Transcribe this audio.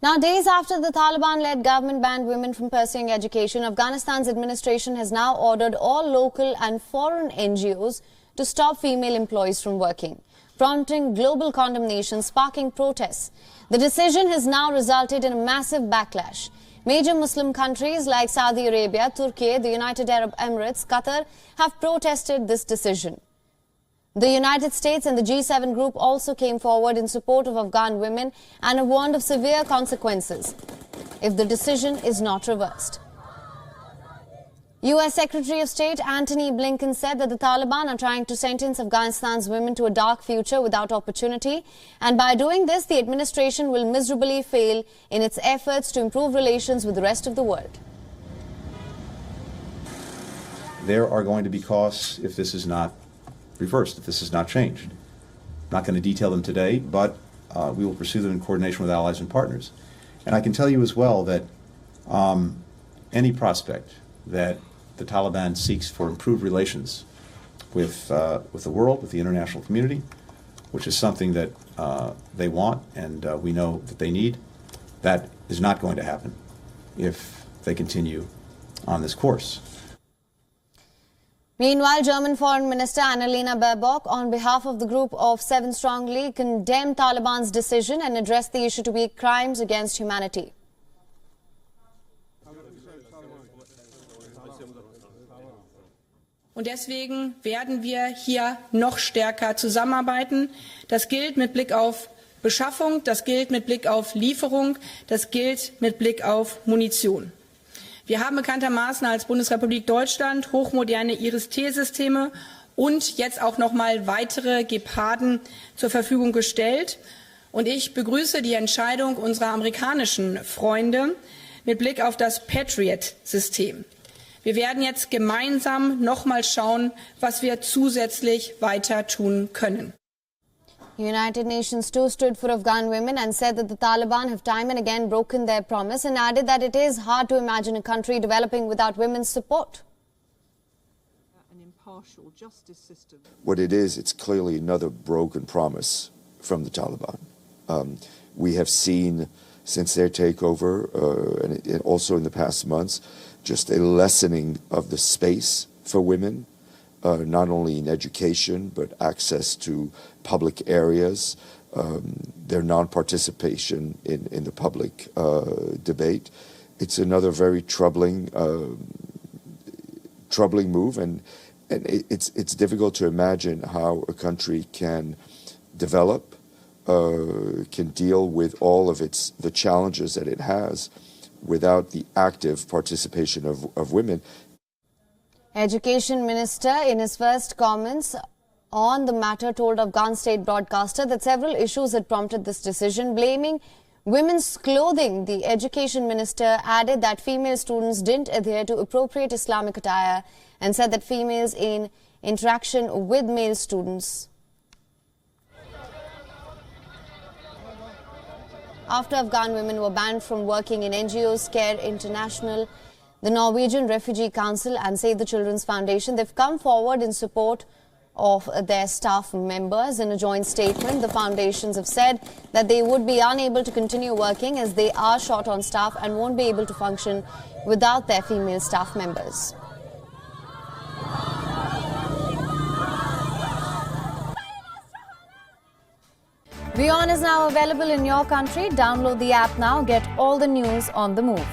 Now, days after the Taliban-led government banned women from pursuing education, Afghanistan's administration has now ordered all local and foreign NGOs to stop female employees from working, prompting global condemnation, sparking protests. The decision has now resulted in a massive backlash. Major Muslim countries like Saudi Arabia, Turkey, the United Arab Emirates, Qatar have protested this decision. The United States and the G7 group also came forward in support of Afghan women and have warned of severe consequences if the decision is not reversed. U.S. Secretary of State Antony Blinken said that the Taliban are trying to sentence Afghanistan's women to a dark future without opportunity, and by doing this, the administration will miserably fail in its efforts to improve relations with the rest of the world. There are going to be costs if this is not reversed, if this is not changed. I'm not going to detail them today, but we will pursue them in coordination with allies and partners. And I can tell you as well that any prospect that the Taliban seeks for improved relations with the world, with the international community, which is something that they want and we know that they need, that is not going to happen if they continue on this course. Meanwhile, German Foreign Minister Annalena Baerbock, on behalf of the Group of Seven, strongly condemned Taliban's decision and addressed the issue to be crimes against humanity. Und deswegen werden wir hier noch stärker zusammenarbeiten. Das gilt mit Blick auf Beschaffung, das gilt mit Blick auf Lieferung, das gilt mit Blick auf Munition. Wir haben bekanntermaßen als Bundesrepublik Deutschland hochmoderne Iris-T-Systeme und jetzt auch noch mal weitere Geparden zur Verfügung gestellt. Und ich begrüße die Entscheidung unserer amerikanischen Freunde mit Blick auf das Patriot-System. Wir werden jetzt gemeinsam noch mal schauen, was wir zusätzlich weiter tun können. United Nations too stood for Afghan women and said that the Taliban have time and again broken their promise, and added that it is hard to imagine a country developing without women's support. An impartial justice system. What it is, it's clearly another broken promise from the Taliban. We have seen since their takeover, and also in the past months, just a lessening of the space for women. Not only in education, but access to public areas, their non-participation in the public debate. It's another very troubling move, and it's difficult to imagine how a country can develop, can deal with all of the challenges that it has without the active participation of women. Education Minister, in his first comments on the matter, told Afghan state broadcaster that several issues had prompted this decision, blaming women's clothing. The Education Minister added that female students didn't adhere to appropriate Islamic attire and said that females in interaction with male students. After Afghan women were banned from working in NGOs, Care International, the Norwegian Refugee Council and Save the Children's Foundation, they've come forward in support of their staff members. In a joint statement, the foundations have said that they would be unable to continue working as they are short on staff and won't be able to function without their female staff members. WION is now available in your country. Download the app now. Get all the news on the move.